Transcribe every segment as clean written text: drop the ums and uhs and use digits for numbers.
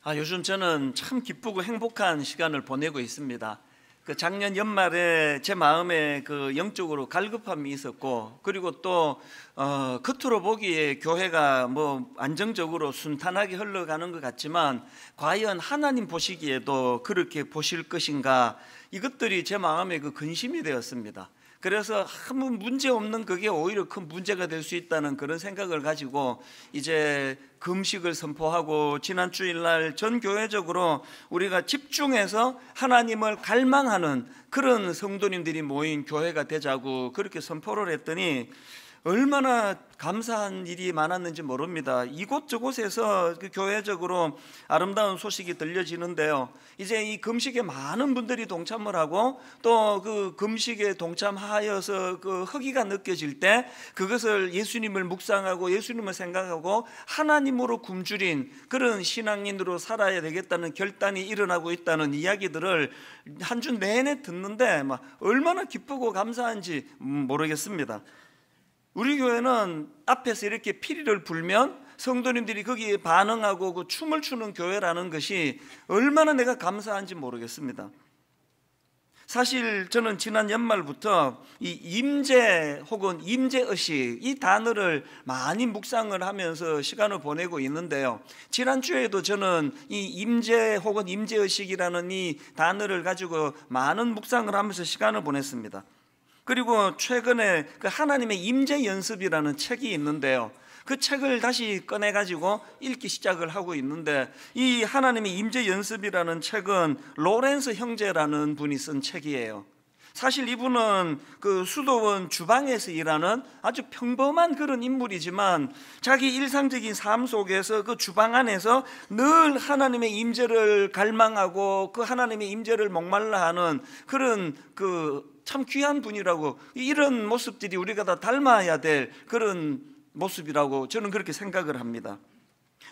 요즘 저는 참 기쁘고 행복한 시간을 보내고 있습니다. 작년 연말에 제 마음에 영적으로 갈급함이 있었고, 그리고 또 겉으로 보기에 교회가 안정적으로 순탄하게 흘러가는 것 같지만 과연 하나님 보시기에도 그렇게 보실 것인가, 이것들이 제 마음에 근심이 되었습니다. 그래서 아무 문제 없는 그게 오히려 큰 문제가 될 수 있다는 그런 생각을 가지고 이제 금식을 선포하고, 지난 주일날 전 교회적으로 우리가 집중해서 하나님을 갈망하는 그런 성도님들이 모인 교회가 되자고 그렇게 선포를 했더니 얼마나 감사한 일이 많았는지 모릅니다. 이곳저곳에서 교회적으로 아름다운 소식이 들려지는데요, 이제 이 금식에 많은 분들이 동참을 하고, 또 금식에 동참하여서 허기가 느껴질 때 그것을 예수님을 묵상하고 예수님을 생각하고 하나님으로 굶주린 그런 신앙인으로 살아야 되겠다는 결단이 일어나고 있다는 이야기들을 한 주 내내 듣는데 얼마나 기쁘고 감사한지 모르겠습니다. 우리 교회는 앞에서 이렇게 피리를 불면 성도님들이 거기에 반응하고 춤을 추는 교회라는 것이 얼마나 내가 감사한지 모르겠습니다. 사실 저는 지난 연말부터 이 임재 혹은 임재의식, 이 단어를 많이 묵상을 하면서 시간을 보내고 있는데요, 지난주에도 저는 이 임재 혹은 임재의식이라는 이 단어를 가지고 많은 묵상을 하면서 시간을 보냈습니다. 그리고 최근에 하나님의 임재 연습이라는 책이 있는데요, 그 책을 다시 꺼내가지고 읽기 시작을 하고 있는데, 이 하나님의 임재 연습이라는 책은 로렌스 형제라는 분이 쓴 책이에요. 사실 이분은 수도원 주방에서 일하는 아주 평범한 그런 인물이지만 자기 일상적인 삶 속에서 그 주방 안에서 늘 하나님의 임재를 갈망하고 그 하나님의 임재를 목말라 하는 그런 참 귀한 분이라고, 이런 모습들이 우리가 다 닮아야 될 그런 모습이라고 저는 그렇게 생각을 합니다.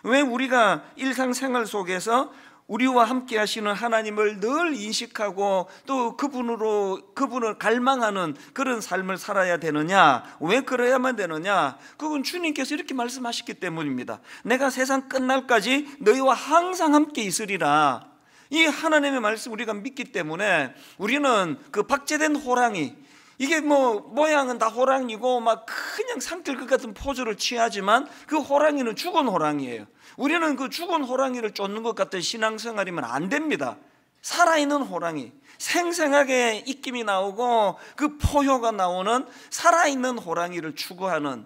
왜 우리가 일상생활 속에서 우리와 함께 하시는 하나님을 늘 인식하고 또 그분을 갈망하는 그런 삶을 살아야 되느냐, 왜 그래야만 되느냐? 그건 주님께서 이렇게 말씀하셨기 때문입니다. 내가 세상 끝날까지 너희와 항상 함께 있으리라. 이 하나님의 말씀 우리가 믿기 때문에 우리는 박제된 호랑이, 이게 모양은 다 호랑이고 그냥 삼킬 것 같은 포즈를 취하지만 그 호랑이는 죽은 호랑이에요. 우리는 죽은 호랑이를 쫓는 것 같은 신앙생활이면 안 됩니다. 살아있는 호랑이, 생생하게 입김이 나오고 포효가 나오는 살아있는 호랑이를 추구하는,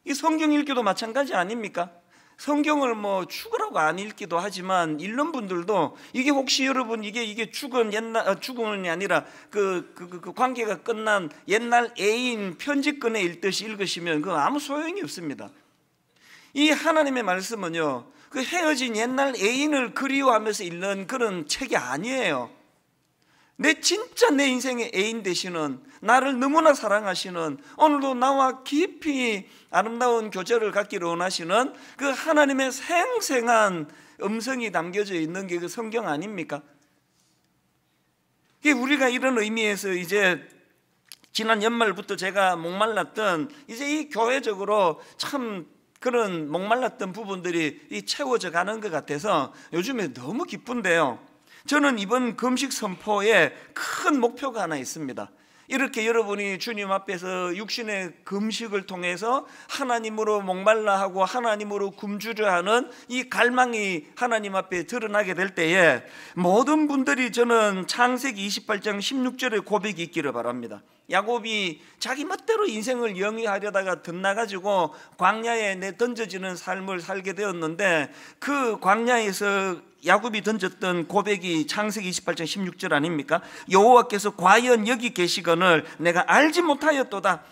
이 성경 읽기도 마찬가지 아닙니까? 성경을 죽으라고 안 읽기도 하지만 읽는 분들도 이게 혹시 여러분 이게 죽은이 아니라 관계가 끝난 옛날 애인 편지권에 읽듯이 읽으시면 그건 아무 소용이 없습니다. 이 하나님의 말씀은요, 헤어진 옛날 애인을 그리워하면서 읽는 그런 책이 아니에요. 진짜 내 인생의 애인 되시는, 나를 너무나 사랑하시는, 오늘도 나와 깊이 아름다운 교제를 갖기를 원하시는 그 하나님의 생생한 음성이 담겨져 있는 게 성경 아닙니까? 우리가 이런 의미에서 이제 지난 연말부터 제가 목말랐던, 이제 이 교회적으로 참 그런 목말랐던 부분들이 채워져 가는 것 같아서 요즘에 너무 기쁜데요, 저는 이번 금식 선포에 큰 목표가 하나 있습니다. 이렇게 여러분이 주님 앞에서 육신의 금식을 통해서 하나님으로 목말라 하고 하나님으로 굶주려 하는 이 갈망이 하나님 앞에 드러나게 될 때에 모든 분들이, 저는 창세기 28장 16절의 고백이 있기를 바랍니다. 야곱이 자기 멋대로 인생을 영위하려다가 덧나가지고 광야에 던져지는 삶을 살게 되었는데, 그 광야에서 야곱이 던졌던 고백이 창세기 28장 16절 아닙니까? 여호와께서 과연 여기 계시거늘 내가 알지 못하였도다.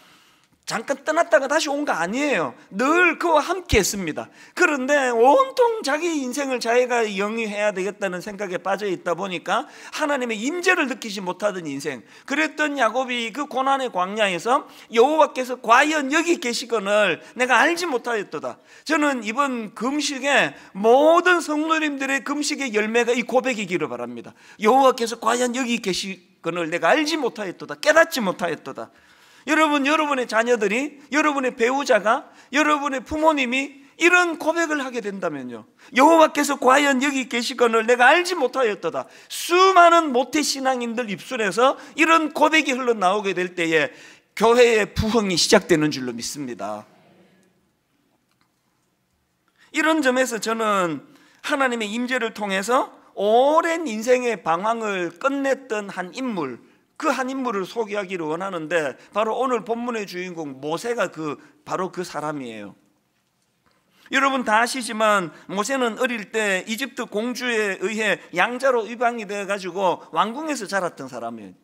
잠깐 떠났다가 다시 온 거 아니에요. 늘 그와 함께 했습니다. 그런데 온통 자기 인생을 자기가 영위해야 되겠다는 생각에 빠져 있다 보니까 하나님의 임재를 느끼지 못하던 인생, 그랬던 야곱이 그 고난의 광야에서 여호와께서 과연 여기 계시거늘 내가 알지 못하였도다. 저는 이번 금식에 모든 성도님들의 금식의 열매가 이 고백이기를 바랍니다. 여호와께서 과연 여기 계시거늘 내가 알지 못하였도다, 깨닫지 못하였도다. 여러분, 여러분의 자녀들이, 여러분의 배우자가, 여러분의 부모님이 이런 고백을 하게 된다면요, 여호와께서 과연 여기 계시거늘 내가 알지 못하였도다, 수많은 모태신앙인들 입술에서 이런 고백이 흘러나오게 될 때에 교회의 부흥이 시작되는 줄로 믿습니다. 이런 점에서 저는 하나님의 임재를 통해서 오랜 인생의 방황을 끝냈던 한 인물, 그 한 인물을 소개하기를 원하는데, 바로 오늘 본문의 주인공 모세가 바로 그 사람이에요. 여러분 다 아시지만 모세는 어릴 때 이집트 공주에 의해 양자로 입양이 되어가지고 왕궁에서 자랐던 사람이에요.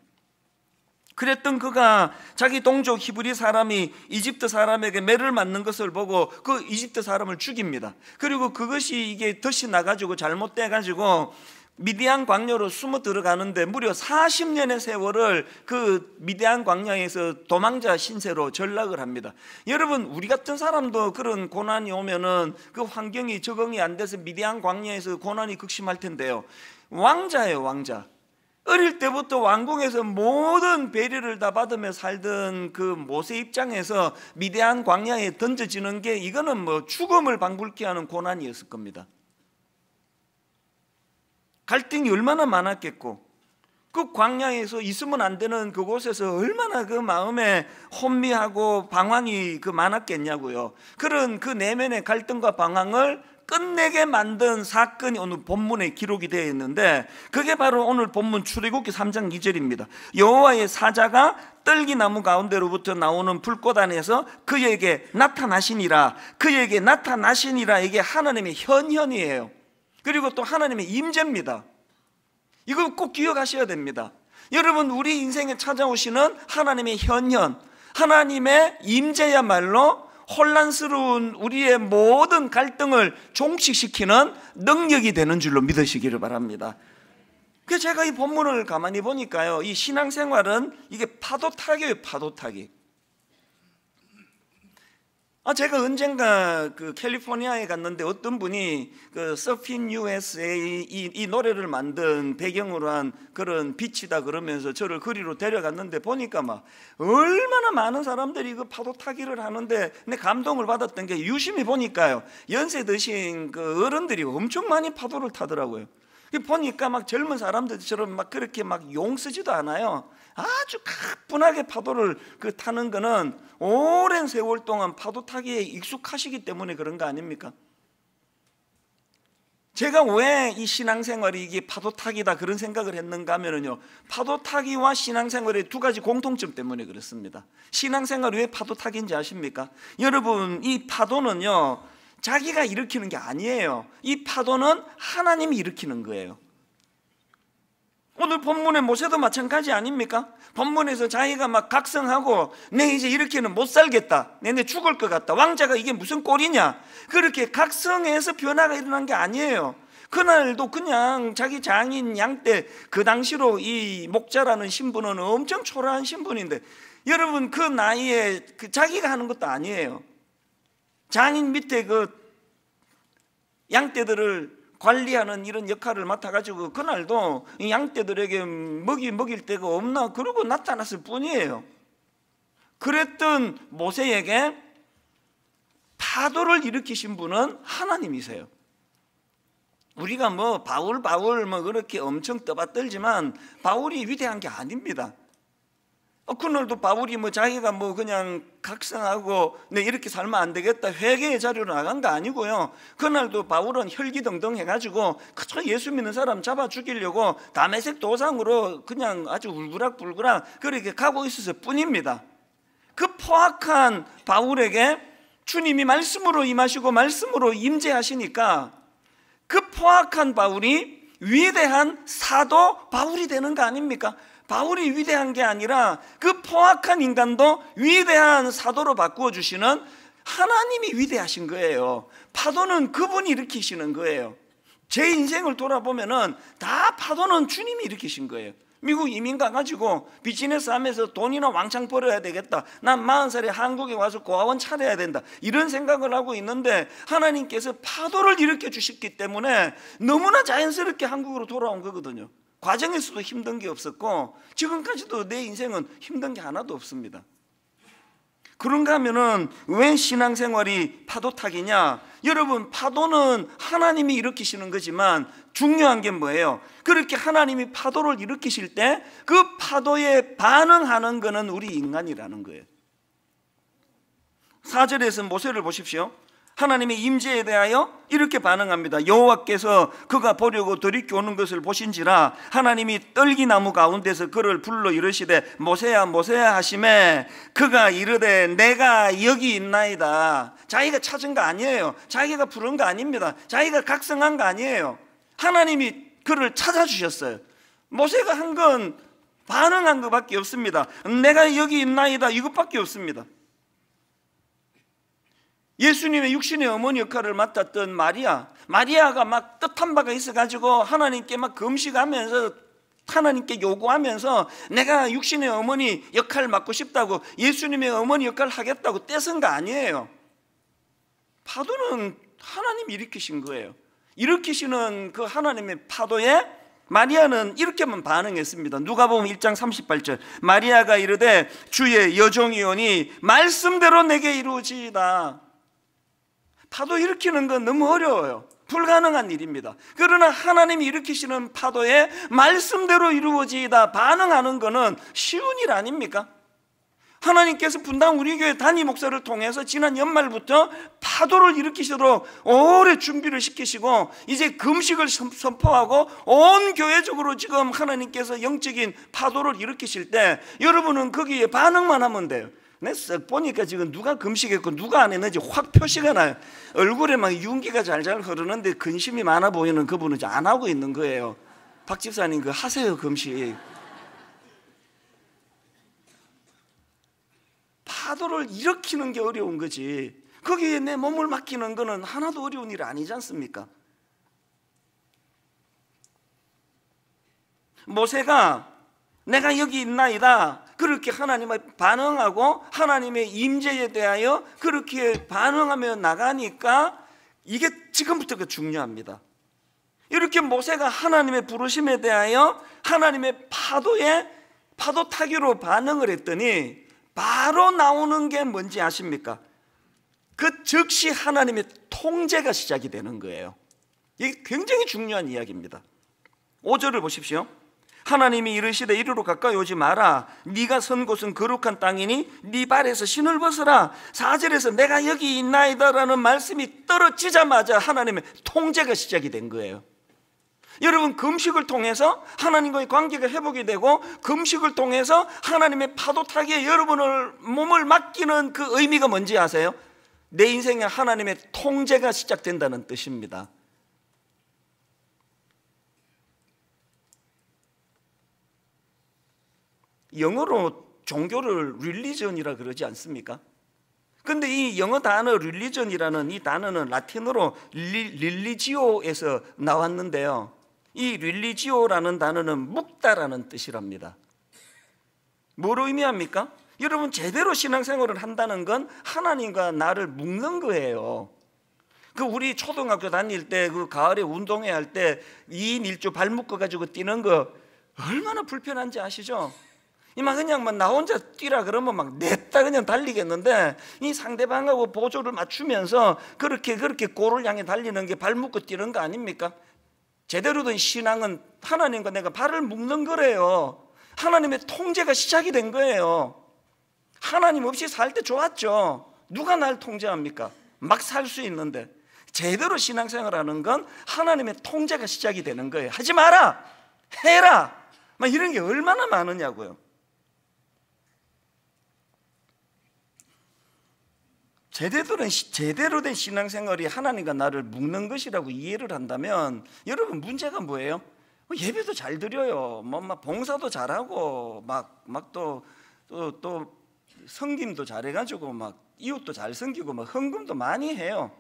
그랬던 그가 자기 동족 히브리 사람이 이집트 사람에게 매를 맞는 것을 보고 그 이집트 사람을 죽입니다. 그리고 그것이 이게 덫이 나가지고 잘못돼가지고 미디안 광야로 숨어 들어가는데 무려 40년의 세월을 그 미디안 광야에서 도망자 신세로 전락을 합니다. 여러분, 우리 같은 사람도 그런 고난이 오면은 그 환경이 적응이 안 돼서 미디안 광야에서 고난이 극심할 텐데요, 왕자예요, 왕자. 어릴 때부터 왕궁에서 모든 배려를 다 받으며 살던 그 모세 입장에서 미디안 광야에 던져지는 게 이거는 뭐 죽음을 방불케 하는 고난이었을 겁니다. 갈등이 얼마나 많았겠고, 그 광야에서 있으면 안 되는 그곳에서 얼마나 그 마음에 혼미하고 방황이 많았겠냐고요. 그런 그 내면의 갈등과 방황을 끝내게 만든 사건이 오늘 본문에 기록이 되어 있는데, 그게 바로 오늘 본문 출애굽기 3장 2절입니다. 여호와의 사자가 떨기나무 가운데로부터 나오는 불꽃 안에서 그에게 나타나시니라. 그에게 나타나시니라, 이게 하나님의 현현이에요. 그리고 또 하나님의 임재입니다. 이거 꼭 기억하셔야 됩니다. 여러분, 우리 인생에 찾아오시는 하나님의 현현, 하나님의 임재야말로 혼란스러운 우리의 모든 갈등을 종식시키는 능력이 되는 줄로 믿으시기를 바랍니다. 그래서 제가 이 본문을 가만히 보니까요, 이 신앙생활은 이게 파도타기예요, 파도타기. 제가 언젠가 그 캘리포니아에 갔는데 어떤 분이 그 서핑 USA 이 노래를 만든 배경으로 한 그런 빛이다 그러면서 저를 거리로 데려갔는데, 보니까 막 얼마나 많은 사람들이 그 파도 타기를 하는데, 내 감동을 받았던 게, 유심히 보니까요, 연세 드신 그 어른들이 엄청 많이 파도를 타더라고요. 보니까 막 젊은 사람들처럼 막 그렇게 막 용 쓰지도 않아요. 아주 가뿐하게 파도를 타는 거는 오랜 세월 동안 파도 타기에 익숙하시기 때문에 그런 거 아닙니까? 제가 왜 이 신앙생활이 이게 파도 타기다 그런 생각을 했는가 하면요, 파도 타기와 신앙생활의 두 가지 공통점 때문에 그렇습니다. 신앙생활이 왜 파도 타기인지 아십니까? 여러분, 이 파도는요, 자기가 일으키는 게 아니에요. 이 파도는 하나님이 일으키는 거예요. 오늘 본문의 모세도 마찬가지 아닙니까? 본문에서 자기가 막 각성하고 내 이제 이렇게는 못 살겠다, 내 죽을 것 같다, 왕자가 이게 무슨 꼴이냐, 그렇게 각성해서 변화가 일어난 게 아니에요. 그날도 그냥 자기 장인 양떼, 그 당시로 이 목자라는 신분은 엄청 초라한 신분인데, 여러분 그 나이에 자기가 하는 것도 아니에요. 장인 밑에 그 양떼들을 관리하는 이런 역할을 맡아가지고 그날도 이 양떼들에게 먹일 데가 없나 그러고 나타났을 뿐이에요. 그랬던 모세에게 파도를 일으키신 분은 하나님이세요. 우리가 뭐 바울 뭐 그렇게 엄청 떠받들지만 바울이 위대한 게 아닙니다. 그날도 바울이 뭐 자기가 뭐 그냥 각성하고 네 이렇게 살면 안 되겠다 회개의 자리로 나간 거 아니고요. 그날도 바울은 혈기등등 해가지고 그저 예수 믿는 사람 잡아 죽이려고 다메섹 도상으로 그냥 아주 울그락불그락 그렇게 가고 있었을 뿐입니다. 그 포악한 바울에게 주님이 말씀으로 임하시고 말씀으로 임재하시니까 그 포악한 바울이 위대한 사도 바울이 되는 거 아닙니까? 바울이 위대한 게 아니라 그 포악한 인간도 위대한 사도로 바꾸어 주시는 하나님이 위대하신 거예요. 파도는 그분이 일으키시는 거예요. 제 인생을 돌아보면은 다 파도는 주님이 일으키신 거예요. 미국 이민 가가지고 비즈니스 하면서 돈이나 왕창 벌어야 되겠다, 난 40살에 한국에 와서 고아원 차려야 된다, 이런 생각을 하고 있는데 하나님께서 파도를 일으켜 주셨기 때문에 너무나 자연스럽게 한국으로 돌아온 거거든요. 과정에서도 힘든 게 없었고 지금까지도 내 인생은 힘든 게 하나도 없습니다. 그런가 하면은 왜 신앙생활이 파도타기냐? 여러분, 파도는 하나님이 일으키시는 거지만 중요한 게 뭐예요? 그렇게 하나님이 파도를 일으키실 때 그 파도에 반응하는 거는 우리 인간이라는 거예요. 4절에서 모세를 보십시오. 하나님의 임재에 대하여 이렇게 반응합니다. 여호와께서 그가 보려고 들이켜오는 것을 보신지라 하나님이 떨기나무 가운데서 그를 불러 이르시되 모세야 모세야 하시매 그가 이르되 내가 여기 있나이다. 자기가 찾은 거 아니에요. 자기가 부른 거 아닙니다. 자기가 각성한 거 아니에요. 하나님이 그를 찾아주셨어요. 모세가 한 건 반응한 것밖에 없습니다. 내가 여기 있나이다 이것밖에 없습니다. 예수님의 육신의 어머니 역할을 맡았던 마리아가 막 뜻한 바가 있어가지고 하나님께 막 금식하면서 하나님께 요구하면서 내가 육신의 어머니 역할을 맡고 싶다고 예수님의 어머니 역할을 하겠다고 떼쓴 거 아니에요. 파도는 하나님이 일으키신 거예요. 일으키시는 그 하나님의 파도에 마리아는 이렇게만 반응했습니다. 누가복음 1장 38절 마리아가 이르되 주의 여종이오니 말씀대로 내게 이루어지이다. 파도 일으키는 건 너무 어려워요. 불가능한 일입니다. 그러나 하나님이 일으키시는 파도에 말씀대로 이루어지이다 반응하는 것은 쉬운 일 아닙니까? 하나님께서 분당 우리 교회 담임 목사를 통해서 지난 연말부터 파도를 일으키시도록 오래 준비를 시키시고 이제 금식을 선포하고 온 교회적으로 지금 하나님께서 영적인 파도를 일으키실 때 여러분은 거기에 반응만 하면 돼요. 내 쓱 보니까 지금 누가 금식했고 누가 안 했는지 확 표시가 나요. 얼굴에 막 윤기가 잘잘 흐르는데 근심이 많아 보이는 그분은 이제 안 하고 있는 거예요. 박 집사님 그 하세요 금식. 파도를 일으키는 게 어려운 거지 거기에 내 몸을 맡기는 거는 하나도 어려운 일 아니지 않습니까? 모세가 내가 여기 있나이다 그렇게 하나님을 반응하고 하나님의 임재에 대하여 그렇게 반응하며 나가니까 이게 지금부터가 중요합니다. 이렇게 모세가 하나님의 부르심에 대하여 하나님의 파도 타기로 반응을 했더니 바로 나오는 게 뭔지 아십니까? 그 즉시 하나님의 통제가 시작이 되는 거예요. 이게 굉장히 중요한 이야기입니다. 5절을 보십시오. 하나님이 이르시되 이리로 가까이 오지 마라. 네가 선 곳은 거룩한 땅이니 네 발에서 신을 벗어라. 4절에서 내가 여기 있나이다라는 말씀이 떨어지자마자 하나님의 통제가 시작이 된 거예요. 여러분 금식을 통해서 하나님과의 관계가 회복이 되고 금식을 통해서 하나님의 파도 타기에 여러분을 몸을 맡기는 그 의미가 뭔지 아세요? 내 인생에 하나님의 통제가 시작된다는 뜻입니다. 영어로 종교를 religion이라 그러지 않습니까? 근데 이 영어 단어 religion이라는 이 단어는 라틴어로 religio에서 나왔는데요. 이 religio라는 단어는 묵다라는 뜻이랍니다. 뭐로 의미합니까? 여러분 제대로 신앙생활을 한다는 건 하나님과 나를 묶는 거예요. 그 우리 초등학교 다닐 때 그 가을에 운동회 할 때 2인 1조 발 묶어 가지고 뛰는 거 얼마나 불편한지 아시죠? 막 그냥 막 나 혼자 뛰라 그러면 막 냈다 그냥 달리겠는데 이 상대방하고 보조를 맞추면서 그렇게 골을 향해 달리는 게 발 묶고 뛰는 거 아닙니까? 제대로 된 신앙은 하나님과 내가 발을 묶는 거래요. 하나님의 통제가 시작이 된 거예요. 하나님 없이 살 때 좋았죠. 누가 날 통제합니까? 막 살 수 있는데. 제대로 신앙생활하는 건 하나님의 통제가 시작이 되는 거예요. 하지 마라, 해라, 막 이런 게 얼마나 많으냐고요. 제대로 된 신앙생활이 하나님과 나를 묶는 것이라고 이해를 한다면 여러분 문제가 뭐예요? 예배도 잘 드려요. 막 봉사도 잘하고 막 또 섬김도 잘해가지고 막 이웃도 잘 섬기고 막 헌금도 많이 해요.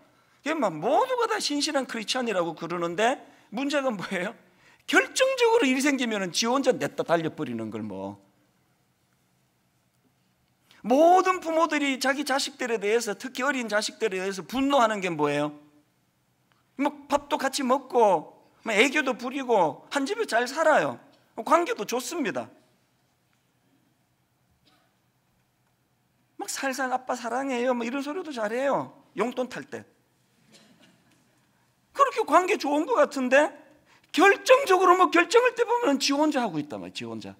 막 모두가 다 신실한 크리스찬이라고 그러는데 문제가 뭐예요? 결정적으로 일이 생기면 지 혼자 냈다 달려버리는 걸 뭐. 모든 부모들이 자기 자식들에 대해서 특히 어린 자식들에 대해서 분노하는 게 뭐예요? 뭐 밥도 같이 먹고 애교도 부리고 한 집에 잘 살아요. 관계도 좋습니다. 막 살살 아빠 사랑해요 뭐 이런 소리도 잘해요. 용돈 탈 때. 그렇게 관계 좋은 것 같은데 결정적으로 뭐 결정할 때 보면 지 혼자 하고 있단 말이에요. 지 혼자.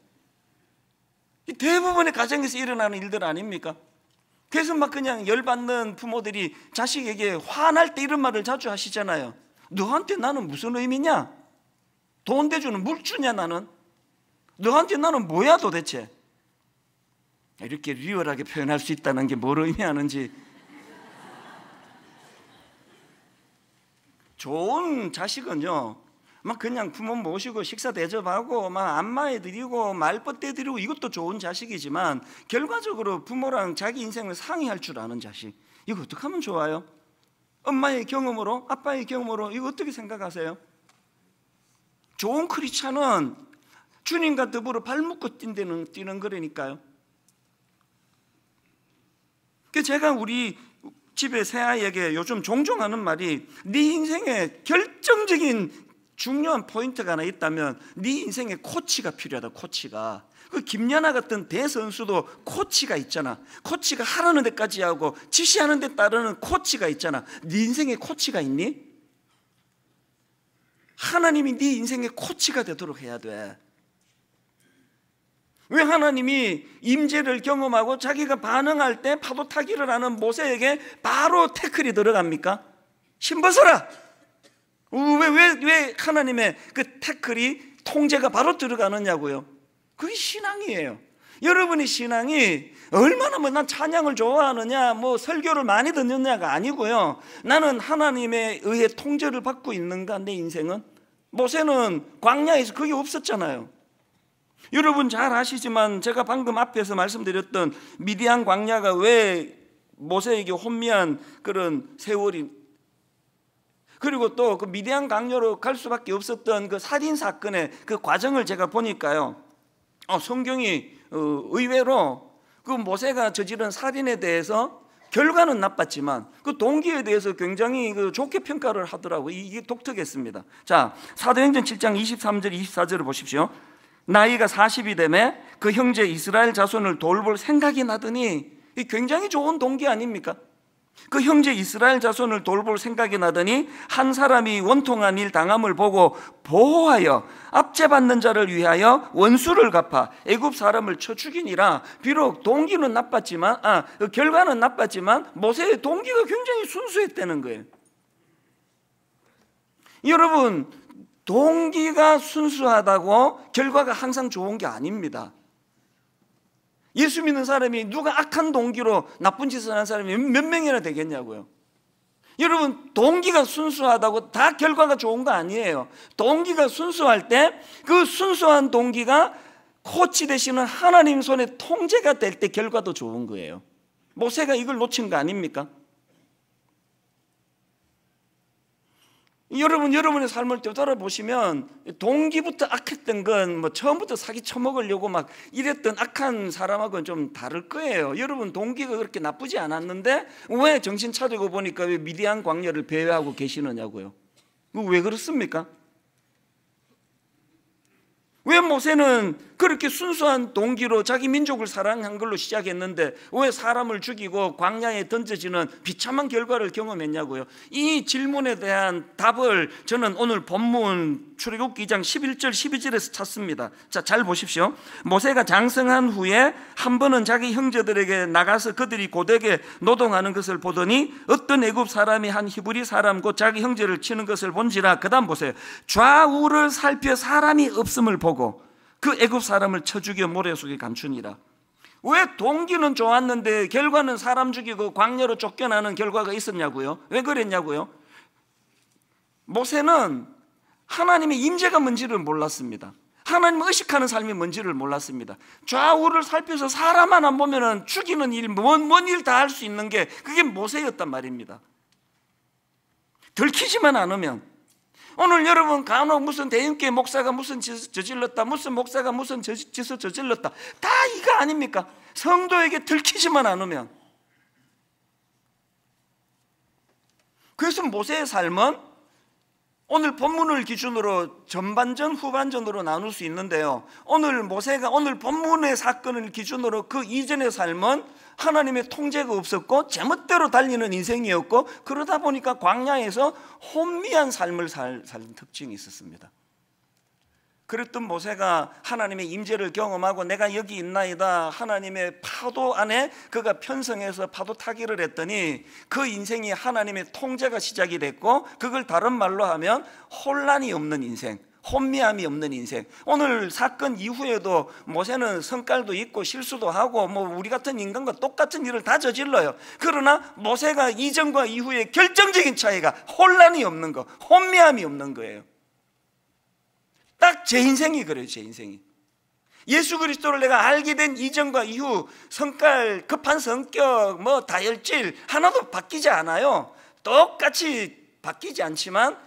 대부분의 가정에서 일어나는 일들 아닙니까? 그래서 막 그냥 열받는 부모들이 자식에게 화날 때 이런 말을 자주 하시잖아요. 너한테 나는 무슨 의미냐? 돈 대주는 물주냐 나는? 너한테 나는 뭐야 도대체? 이렇게 리얼하게 표현할 수 있다는 게 뭘 의미하는지. 좋은 자식은요 막 그냥 부모 모시고 식사 대접하고 막 안마해드리고 말벗대드리고 이것도 좋은 자식이지만 결과적으로 부모랑 자기 인생을 상의할 줄 아는 자식, 이거 어떻게 하면 좋아요? 엄마의 경험으로, 아빠의 경험으로 이거 어떻게 생각하세요? 좋은 크리스찬은 주님과 더불어 발 묶고 뛰는 거라니까요. 제가 우리 집에 새아이에게 요즘 종종 하는 말이, 네 인생에 결정적인 중요한 포인트가 하나 있다면 네 인생에 코치가 필요하다. 코치가. 그 김연아 같은 대선수도 코치가 있잖아. 코치가 하라는 데까지 하고 지시하는 데 따르는 코치가 있잖아. 네 인생에 코치가 있니? 하나님이 네 인생의 코치가 되도록 해야 돼. 왜 하나님이 임재를 경험하고 자기가 반응할 때 파도 타기를 하는 모세에게 바로 태클이 들어갑니까? 신 벗어라! 왜 하나님의 그 태클이 통제가 바로 들어가느냐고요? 그게 신앙이에요. 여러분의 신앙이 얼마나 난 찬양을 좋아하느냐 뭐 설교를 많이 듣느냐가 아니고요, 나는 하나님에 의해 통제를 받고 있는가. 내 인생은 모세는 광야에서 그게 없었잖아요. 여러분 잘 아시지만 제가 방금 앞에서 말씀드렸던 미디안 광야가 왜 모세에게 혼미한 그런 세월이, 그리고 또 그 미디안 광야로 갈 수밖에 없었던 그 살인 사건의 그 과정을 제가 보니까요, 성경이 의외로 그 모세가 저지른 살인에 대해서 결과는 나빴지만 그 동기에 대해서 굉장히 좋게 평가를 하더라고요. 이게 독특했습니다. 자, 사도행전 7장 23절 24절을 보십시오. 나이가 40이 되매 그 형제 이스라엘 자손을 돌볼 생각이 나더니, 이 굉장히 좋은 동기 아닙니까? 그 형제 이스라엘 자손을 돌볼 생각이 나더니 한 사람이 원통한 일 당함을 보고 보호하여 압제받는 자를 위하여 원수를 갚아 애굽 사람을 쳐 죽이니라. 비록 동기는 나빴지만 결과는 나빴지만 모세의 동기가 굉장히 순수했다는 거예요. 여러분, 동기가 순수하다고 결과가 항상 좋은 게 아닙니다. 예수 믿는 사람이 누가 악한 동기로 나쁜 짓을 하는 사람이 몇 명이나 되겠냐고요. 여러분, 동기가 순수하다고 다 결과가 좋은 거 아니에요. 동기가 순수할 때 그 순수한 동기가 코치 되시는 하나님 손에 통제가 될 때 결과도 좋은 거예요. 모세가 이걸 놓친 거 아닙니까? 여러분의 삶을 되돌아보시면 동기부터 악했던 건 뭐 처음부터 사기 쳐먹으려고 막 이랬던 악한 사람하고는 좀 다를 거예요. 여러분 동기가 그렇게 나쁘지 않았는데 왜 정신 차리고 보니까 왜 미디안 광야를 배회하고 계시느냐고요. 왜 그렇습니까? 왜 모세는 그렇게 순수한 동기로 자기 민족을 사랑한 걸로 시작했는데 왜 사람을 죽이고 광야에 던져지는 비참한 결과를 경험했냐고요. 이 질문에 대한 답을 저는 오늘 본문 출애굽기 2장 11절 12절에서 찾습니다. 자, 잘 보십시오. 모세가 장성한 후에 한 번은 자기 형제들에게 나가서 그들이 고되게 노동하는 것을 보더니 어떤 애굽 사람이 한 히브리 사람 곧 자기 형제를 치는 것을 본지라. 그 다음 보세요. 좌우를 살펴 사람이 없음을 보고 그 애굽 사람을 쳐 죽여 모래 속에 감추니라. 왜 동기는 좋았는데 결과는 사람 죽이고 광야로 쫓겨나는 결과가 있었냐고요? 왜 그랬냐고요? 모세는 하나님의 임재가 뭔지를 몰랐습니다. 하나님을 의식하는 삶이 뭔지를 몰랐습니다. 좌우를 살펴서 사람 하나 보면은 죽이는 일, 뭔 일 다 할 수 있는 게 그게 모세였단 말입니다. 들키지만 않으면, 오늘 여러분 간혹 무슨 대형교회 목사가 무슨 짓을 저질렀다, 무슨 목사가 무슨 짓을 저질렀다, 다 이거 아닙니까? 성도에게 들키지만 않으면. 그래서 모세의 삶은 오늘 본문을 기준으로 전반전 후반전으로 나눌 수 있는데요, 오늘 모세가 오늘 본문의 사건을 기준으로 그 이전의 삶은 하나님의 통제가 없었고 제멋대로 달리는 인생이었고, 그러다 보니까 광야에서 혼미한 삶을 사는 특징이 있었습니다. 그랬던 모세가 하나님의 임재를 경험하고 내가 여기 있나이다, 하나님의 파도 안에 그가 편성해서 파도 타기를 했더니 그 인생이 하나님의 통제가 시작이 됐고, 그걸 다른 말로 하면 혼란이 없는 인생, 혼미함이 없는 인생. 오늘 사건 이후에도 모세는 성깔도 있고 실수도 하고 우리 같은 인간과 똑같은 일을 다 저질러요. 그러나 모세가 이전과 이후의 결정적인 차이가 혼란이 없는 거, 혼미함이 없는 거예요. 딱 제 인생이 그래요. 제 인생이 예수 그리스도를 내가 알게 된 이전과 이후 성깔, 급한 성격, 다혈질 하나도 바뀌지 않아요. 똑같이 바뀌지 않지만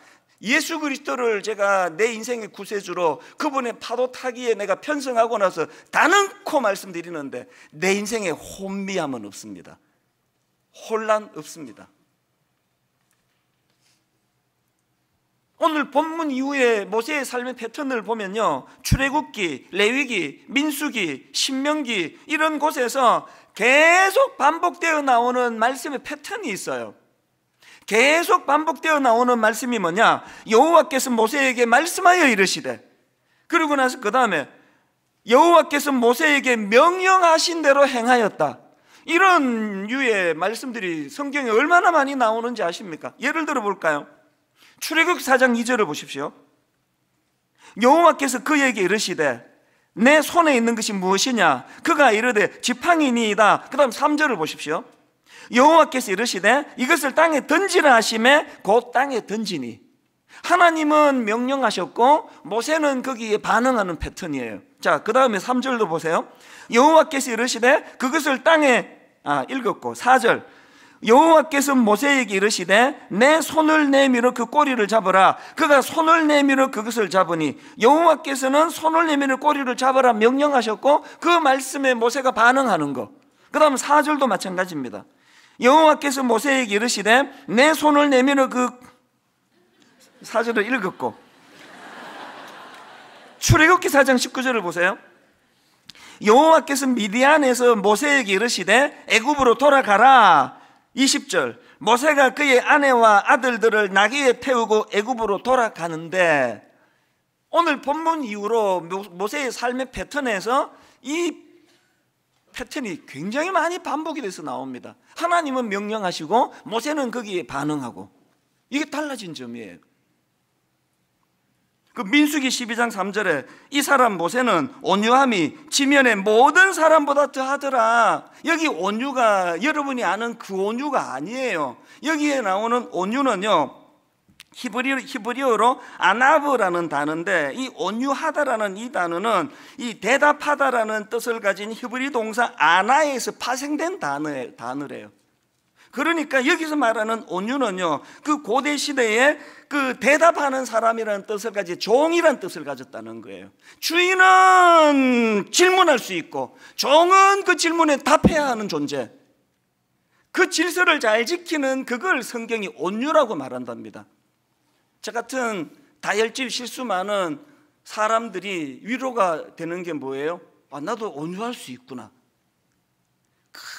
예수 그리스도를 제가 내 인생의 구세주로 그분의 파도 타기에 내가 편성하고 나서 단언코 말씀드리는데 내 인생에 혼미함은 없습니다. 혼란 없습니다. 오늘 본문 이후에 모세의 삶의 패턴을 보면요, 출애굽기, 레위기, 민수기, 신명기 이런 곳에서 계속 반복되어 나오는 말씀의 패턴이 있어요. 계속 반복되어 나오는 말씀이 뭐냐? 여호와께서 모세에게 말씀하여 이르시되, 그러고 나서 그 다음에 여호와께서 모세에게 명령하신 대로 행하였다. 이런 유의 말씀들이 성경에 얼마나 많이 나오는지 아십니까? 예를 들어 볼까요? 출애굽기 4장 2절을 보십시오. 여호와께서 그에게 이르시되 내 손에 있는 것이 무엇이냐? 그가 이르되 지팡이니이다. 그 다음 3절을 보십시오. 여호와께서 이르시되 이것을 땅에 던지라 하시매 곧 땅에 던지니. 하나님은 명령하셨고 모세는 거기에 반응하는 패턴이에요. 자, 그 다음에 3절도 보세요. 여호와께서 이르시되 그것을 땅에 읽었고 4절 여호와께서 모세에게 이르시되 내 손을 내밀어 그 꼬리를 잡으라. 그가 손을 내밀어 그것을 잡으니 여호와께서는 손을 내밀어 꼬리를 잡으라 명령하셨고 그 말씀에 모세가 반응하는 거. 그 다음 4절도 마찬가지입니다. 여호와께서 모세에게 이르시되 내 손을 내밀어 그 4절을 읽었고, 출애굽기 4장 19절을 보세요. 여호와께서 미디안에서 모세에게 이르시되 애굽으로 돌아가라. 20절 모세가 그의 아내와 아들들을 나귀에 태우고 애굽으로 돌아가는데, 오늘 본문 이후로 모세의 삶의 패턴에서 이 패턴이 굉장히 많이 반복이 돼서 나옵니다. 하나님은 명령하시고 모세는 거기에 반응하고, 이게 달라진 점이에요. 그 민수기 12장 3절에 이 사람 모세는 온유함이 지면의 모든 사람보다 더하더라. 여기 온유가 여러분이 아는 그 온유가 아니에요. 여기에 나오는 온유는요, 히브리어로 아나브라는 단어인데, 이 온유하다라는 이 단어는 이 대답하다라는 뜻을 가진 히브리 동사 아나에서 파생된 단어래요. 그러니까 여기서 말하는 온유는요, 그 고대 시대에 그 대답하는 사람이라는 뜻을 가진 종이라는 뜻을 가졌다는 거예요. 주인은 질문할 수 있고 종은 그 질문에 답해야 하는 존재, 그 질서를 잘 지키는 그걸 성경이 온유라고 말한답니다. 저 같은 다혈질 실수 많은 사람들이 위로가 되는 게 뭐예요? 나도 온유할 수 있구나.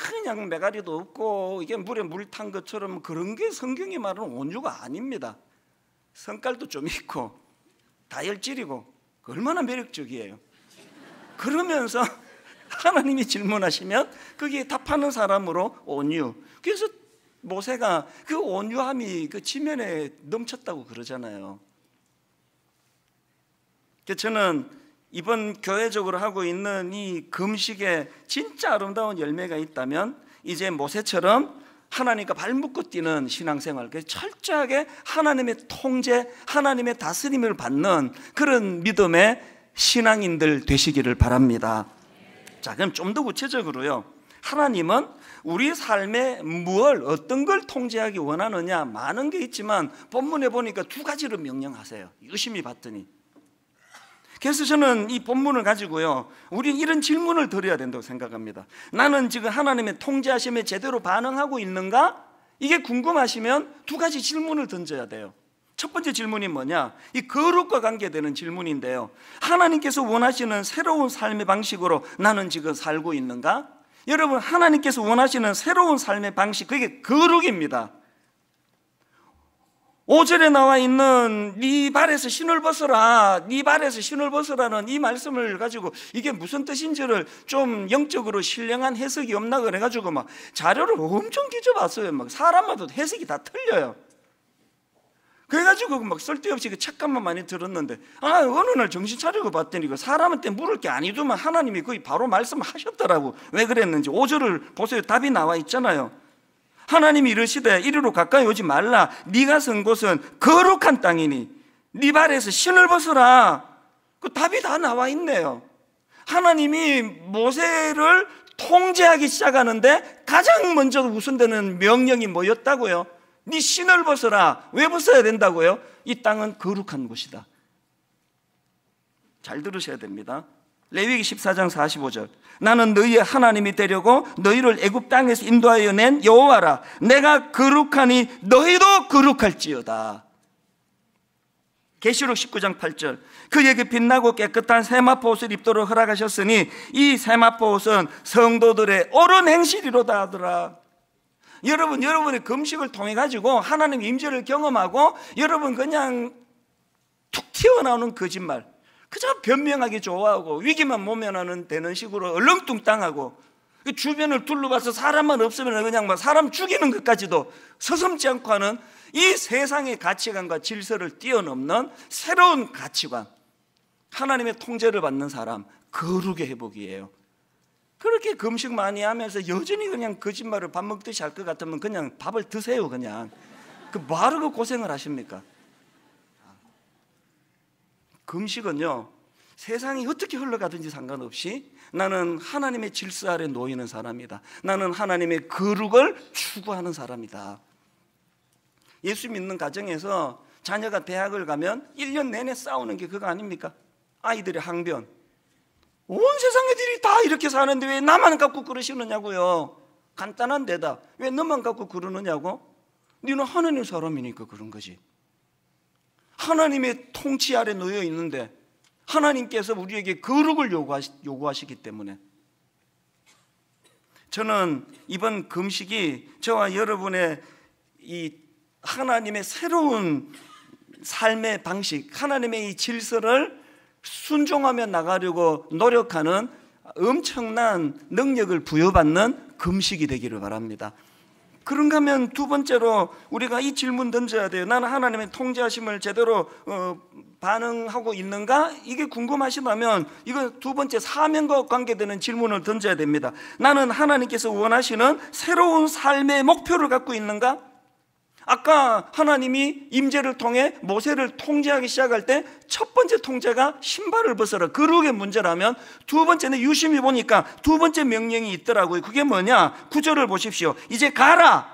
그냥 메가리도 없고 이게 물에 물 탄 것처럼 그런 게 성경이 말하는 온유가 아닙니다. 성깔도 좀 있고 다혈질이고 얼마나 매력적이에요. 그러면서 하나님이 질문하시면 거기에 답하는 사람으로 온유. 그래서 모세가 그 온유함이 그 지면에 넘쳤다고 그러잖아요. 저는 이번 교회적으로 하고 있는 이 금식에 진짜 아름다운 열매가 있다면 이제 모세처럼 하나님과 발묶고 뛰는 신앙생활, 철저하게 하나님의 통제, 하나님의 다스림을 받는 그런 믿음의 신앙인들 되시기를 바랍니다. 자, 그럼 좀 더 구체적으로요, 하나님은 우리 삶에 어떤 걸 통제하기 원하느냐, 많은 게 있지만 본문에 보니까 두 가지를 명령하세요. 유심히 봤더니. 그래서 저는 이 본문을 가지고요, 우리는 이런 질문을 드려야 된다고 생각합니다. 나는 지금 하나님의 통제하심에 제대로 반응하고 있는가? 이게 궁금하시면 두 가지 질문을 던져야 돼요. 첫 번째 질문이 뭐냐? 이 거룩과 관계되는 질문인데요. 하나님께서 원하시는 새로운 삶의 방식으로 나는 지금 살고 있는가? 여러분, 하나님께서 원하시는 새로운 삶의 방식, 그게 거룩입니다. 5절에 나와 있는 네 발에서 신을 벗어라, 네 발에서 신을 벗어라는 이 말씀을 가지고 이게 무슨 뜻인지를 좀 영적으로 신령한 해석이 없나 그래가지고 막 자료를 엄청 뒤져봤어요. 막 사람마다 해석이 다 틀려요. 그래가지고 막 쓸데없이 그 책감만 많이 들었는데, 어느 날 정신 차리고 봤더니 그 사람한테 물을 게 아니더만 하나님이 거의 바로 말씀하셨더라고. 왜 그랬는지 5절을 보세요. 답이 나와 있잖아요. 하나님이 이르시되 이리로 가까이 오지 말라. 네가 선 곳은 거룩한 땅이니 네 발에서 신을 벗어라. 그 답이 다 나와 있네요. 하나님이 모세를 통제하기 시작하는데 가장 먼저 우선되는 명령이 뭐였다고요? 네 신을 벗어라. 왜 벗어야 된다고요? 이 땅은 거룩한 곳이다. 잘 들으셔야 됩니다. 레위기 14장 45절. 나는 너희의 하나님이 되려고 너희를 애굽 땅에서 인도하여 낸 여호와라. 내가 거룩하니 너희도 거룩할지어다. 계시록 19장 8절. 그에게 빛나고 깨끗한 세마포 옷을 입도록 허락하셨으니 이 세마포 옷은 성도들의 옳은 행실이로다 하더라. 여러분, 여러분의 금식을 통해 가지고 하나님의 임재를 경험하고 여러분 그냥 툭 튀어나오는 거짓말, 그저 변명하기 좋아하고 위기만 모면하는 되는 식으로 얼렁뚱땅하고 주변을 둘러봐서 사람만 없으면 그냥 막 사람 죽이는 것까지도 서슴지 않고 하는 이 세상의 가치관과 질서를 뛰어넘는 새로운 가치관, 하나님의 통제를 받는 사람, 거룩의 회복이에요. 그렇게 금식 많이 하면서 여전히 그냥 거짓말을 밥 먹듯이 할 것 같으면 그냥 밥을 드세요. 그냥 그 뭐하러 그 고생을 하십니까? 금식은요, 세상이 어떻게 흘러가든지 상관없이 나는 하나님의 질서 아래 놓이는 사람이다. 나는 하나님의 거룩을 추구하는 사람이다. 예수 믿는 가정에서 자녀가 대학을 가면 1년 내내 싸우는 게 그거 아닙니까? 아이들의 항변. 온 세상 애들이 다 이렇게 사는데 왜 나만 갖고 그러시느냐고요. 간단한 대답. 왜 너만 갖고 그러느냐고? 너는 하나님 사람이니까 그런 거지. 하나님의 통치 아래 놓여 있는데 하나님께서 우리에게 거룩을 요구하시기 때문에 저는 이번 금식이 저와 여러분의 이 하나님의 새로운 삶의 방식, 하나님의 이 질서를 순종하며 나가려고 노력하는 엄청난 능력을 부여받는 금식이 되기를 바랍니다. 그런가 하면 두 번째로 우리가 이 질문 던져야 돼요. 나는 하나님의 통제하심을 제대로 반응하고 있는가? 이게 궁금하시다면 이거 두 번째 사명과 관계되는 질문을 던져야 됩니다. 나는 하나님께서 원하시는 새로운 삶의 목표를 갖고 있는가? 아까 하나님이 임재를 통해 모세를 통제하기 시작할 때 첫 번째 통제가 신발을 벗어라, 거룩의 문제라면 두 번째는 유심히 보니까 두 번째 명령이 있더라고요. 그게 뭐냐? 9절을 보십시오. 이제 가라.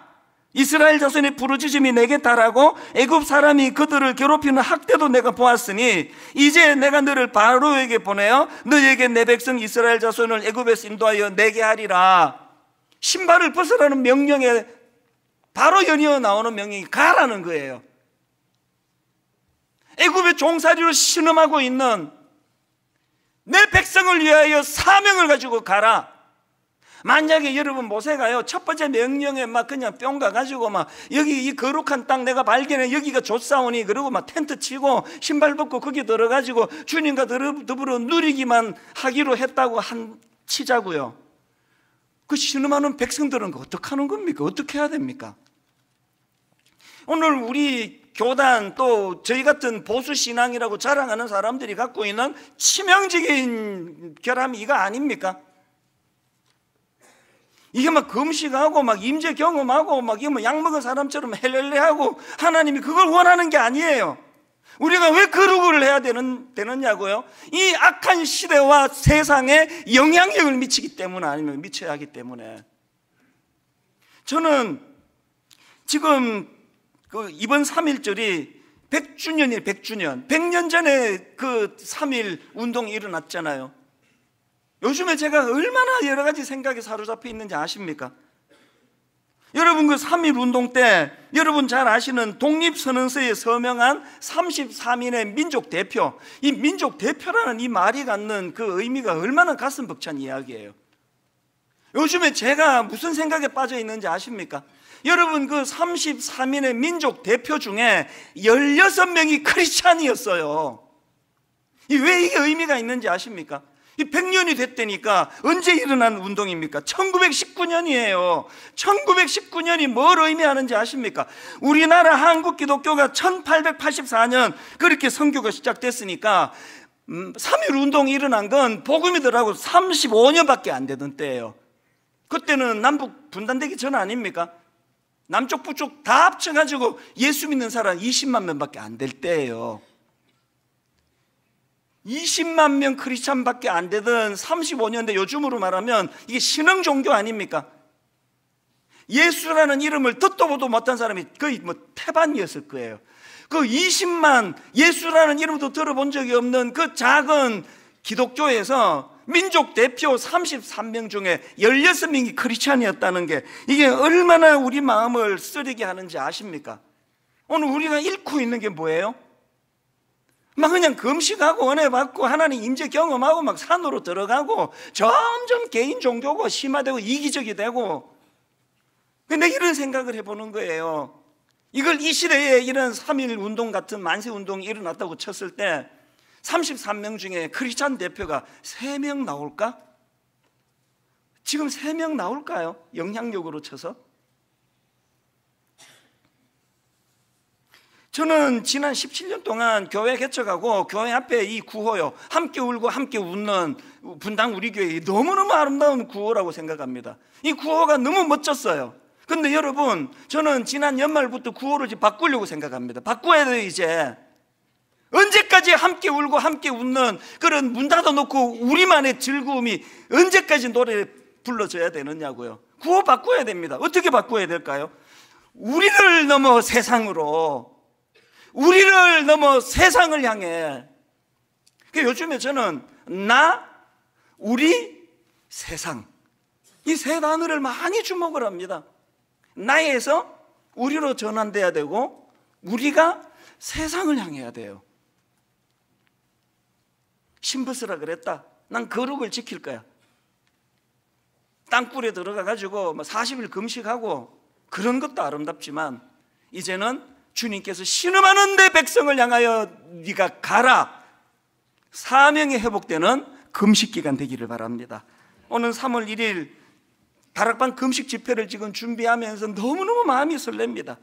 이스라엘 자손의 부르짖음이 내게 달하고 애굽 사람이 그들을 괴롭히는 학대도 내가 보았으니 이제 내가 너를 바로에게 보내어 너에게 내 백성 이스라엘 자손을 애굽에서 인도하여 내게 하리라. 신발을 벗으라는 명령에 바로 연이어 나오는 명령이 가라는 거예요. 애굽의 종살이로 신음하고 있는 내 백성을 위하여 사명을 가지고 가라. 만약에 여러분 모세가요 첫 번째 명령에 막 그냥 뿅 가가지고 막 여기 이 거룩한 땅 내가 발견해 여기가 좋사오니 그러고 막 텐트 치고 신발 벗고 거기 들어가지고 주님과 더불어 누리기만 하기로 했다고 치자고요. 그 신음하는 백성들은 어떻게 하는 겁니까? 어떻게 해야 됩니까? 오늘 우리 교단 또 저희 같은 보수 신앙이라고 자랑하는 사람들이 갖고 있는 치명적인 결함이 이거 아닙니까? 이게 막 금식하고 막 임재 경험하고 막 이거 뭐 약 먹은 사람처럼 헬렐레하고 하나님이 그걸 원하는 게 아니에요. 우리가 왜 거룩을 해야 되느냐고요? 이 악한 시대와 세상에 영향력을 미치기 때문에 아니면 미쳐야 하기 때문에 저는 지금 이번 3.1절이 100주년이에요. 100주년 100년 전에 그 3.1 운동이 일어났잖아요. 요즘에 제가 얼마나 여러 가지 생각에 사로잡혀 있는지 아십니까? 여러분 그 3.1 운동 때 여러분 잘 아시는 독립선언서에 서명한 33인의 민족 대표, 이 민족 대표라는 이 말이 갖는 그 의미가 얼마나 가슴 벅찬 이야기예요. 요즘에 제가 무슨 생각에 빠져 있는지 아십니까? 여러분 그 33인의 민족 대표 중에 16명이 크리스찬이었어요. 왜 이게 의미가 있는지 아십니까? 이 100년이 됐다니까. 언제 일어난 운동입니까? 1919년이에요. 1919년이 뭘 의미하는지 아십니까? 우리나라 한국 기독교가 1884년 그렇게 선교가 시작됐으니까 3.1 운동이 일어난 건 복음이더라고 35년밖에 안 되던 때예요. 그때는 남북 분단되기 전 아닙니까? 남쪽 북쪽 다 합쳐가지고 예수 믿는 사람 20만 명밖에 안 될 때예요. 20만 명 크리스찬밖에 안 되던 35년대 요즘으로 말하면 이게 신흥 종교 아닙니까? 예수라는 이름을 듣도 보도 못한 사람이 거의 태반이었을 거예요. 그 20만 예수라는 이름도 들어본 적이 없는 그 작은 기독교에서 민족 대표 33명 중에 16명이 크리스찬이었다는 게 이게 얼마나 우리 마음을 쓰리게 하는지 아십니까? 오늘 우리가 잃고 있는 게 뭐예요? 막 그냥 금식하고 은혜 받고 하나님 임재 경험하고 막 산으로 들어가고 점점 개인 종교고 심화되고 이기적이 되고. 근데 이런 생각을 해보는 거예요. 이걸 이 시대에 이런 3.1 운동 같은 만세 운동이 일어났다고 쳤을 때 33명 중에 크리스찬 대표가 3명 나올까? 지금 3명 나올까요? 영향력으로 쳐서? 저는 지난 17년 동안 교회 개척하고 교회 앞에 이 구호요, 함께 울고 함께 웃는 분당 우리 교회, 너무너무 아름다운 구호라고 생각합니다. 이 구호가 너무 멋졌어요. 근데 여러분, 저는 지난 연말부터 구호를 바꾸려고 생각합니다. 바꿔야 돼요. 이제 언제까지 함께 울고 함께 웃는 그런 문 닫아놓고 우리만의 즐거움이 언제까지 노래 불러줘야 되느냐고요. 구호 바꿔야 됩니다. 어떻게 바꿔야 될까요? 우리를 넘어 세상으로, 우리를 넘어 세상을 향해. 요즘에 저는 나, 우리, 세상, 이 세 단어를 많이 주목을 합니다. 나에서 우리로 전환돼야 되고 우리가 세상을 향해야 돼요. 신부스라 그랬다. 난 거룩을 지킬 거야. 땅굴에 들어가가지고 40일 금식하고 그런 것도 아름답지만 이제는 주님께서 신음하는 내 백성을 향하여 네가 가라. 사명이 회복되는 금식기간 되기를 바랍니다. 오늘 3월 1일 다락방 금식 집회를 지금 준비하면서 너무너무 마음이 설렙니다.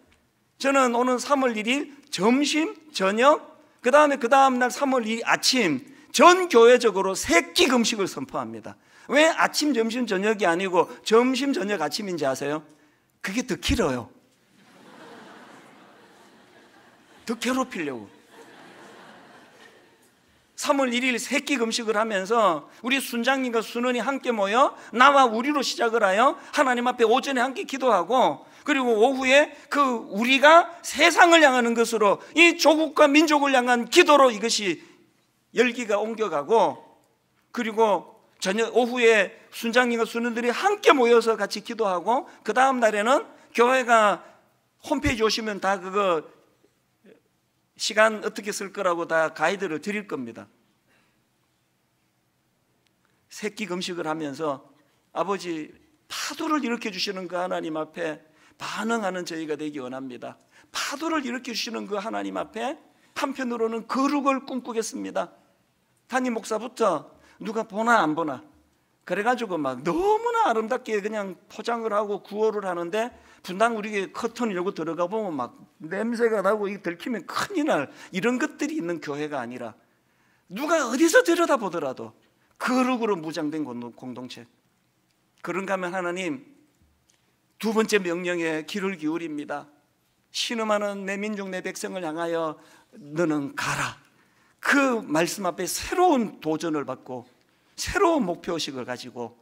저는 오늘 3월 1일 점심, 저녁, 그 다음날 3월 2일 아침 전 교회적으로 3끼 금식을 선포합니다. 왜 아침, 점심, 저녁이 아니고 점심, 저녁, 아침인지 아세요? 그게 더 길어요. 더 괴롭히려고. 3월 1일 3끼 금식을 하면서 우리 순장님과 순원이 함께 모여 나와 우리로 시작을 하여 하나님 앞에 오전에 함께 기도하고, 그리고 오후에 그 우리가 세상을 향하는 것으로 이 조국과 민족을 향한 기도로 이것이 열기가 옮겨가고, 그리고 저녁 오후에 순장님과 순원들이 함께 모여서 같이 기도하고, 그 다음 날에는 교회가 홈페이지 오시면 다 그거 시간 어떻게 쓸 거라고 다 가이드를 드릴 겁니다. 새끼 금식을 하면서 아버지 파도를 일으켜 주시는 그 하나님 앞에 반응하는 저희가 되기 원합니다. 파도를 일으켜 주시는 그 하나님 앞에 한편으로는 거룩을 꿈꾸겠습니다. 담임 목사부터 누가 보나 안 보나 그래가지고 막 너무나 아름답게 그냥 포장을 하고 구호를 하는데, 분당 우리 커튼을 열고 들어가 보면 막 냄새가 나고 이게 들키면 큰일 날 이런 것들이 있는 교회가 아니라, 누가 어디서 들여다보더라도 거룩으로 무장된 공동체. 그런가 하면 하나님 두 번째 명령에 귀를 기울입니다. 신음하는 내 민족 내 백성을 향하여 너는 가라. 그 말씀 앞에 새로운 도전을 받고 새로운 목표의식을 가지고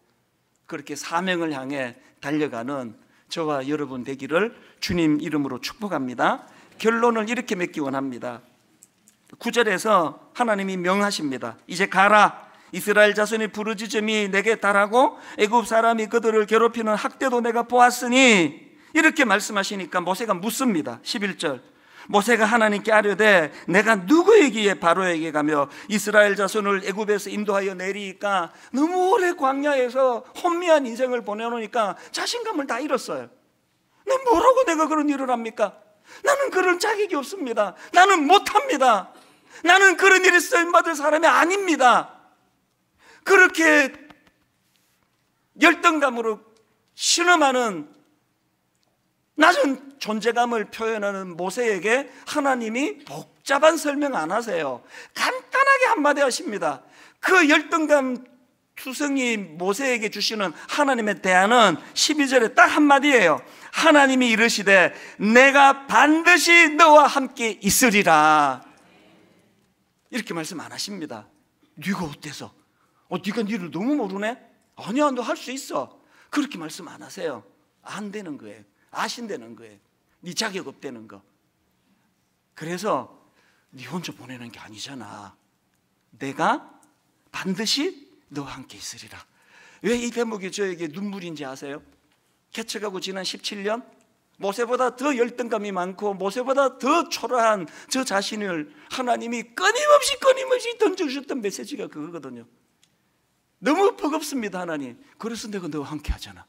그렇게 사명을 향해 달려가는 저와 여러분 되기를 주님 이름으로 축복합니다. 결론을 이렇게 맺기 원합니다. 9절에서 하나님이 명하십니다. 이제 가라. 이스라엘 자손이 부르짖음이 내게 달하고 애굽 사람이 그들을 괴롭히는 학대도 내가 보았으니 이렇게 말씀하시니까 모세가 묻습니다. 11절, 모세가 하나님께 아뢰되 내가 누구에게 바로에게 가며 이스라엘 자손을 애굽에서 인도하여 내리니까 너무 오래 광야에서 혼미한 인생을 보내놓으니까 자신감을 다 잃었어요. 뭐라고 내가 그런 일을 합니까? 나는 그런 자격이 없습니다. 나는 못합니다. 나는 그런 일에 쓰임받을 사람이 아닙니다. 그렇게 열등감으로 신음하는 낮은 존재감을 표현하는 모세에게 하나님이 복잡한 설명 안 하세요. 간단하게 한마디 하십니다. 그 열등감 투성이 모세에게 주시는 하나님의 대안은 12절에 딱 한마디예요. 하나님이 이르시되 내가 반드시 너와 함께 있으리라. 이렇게 말씀 안 하십니다. 네가 어때서? 네가 니를 너무 모르네? 아니야, 너 할 수 있어. 그렇게 말씀 안 하세요. 안 되는 거예요. 아신다는 거예요. 네 자격 없다는 거. 그래서 네 혼자 보내는 게 아니잖아. 내가 반드시 너와 함께 있으리라. 왜 이 대목이 저에게 눈물인지 아세요? 개척하고 지난 17년 모세보다 더 열등감이 많고 모세보다 더 초라한 저 자신을 하나님이 끊임없이 던져주셨던 메시지가 그거거든요. 너무 버겁습니다. 하나님, 그래서 내가 너와 함께 하잖아.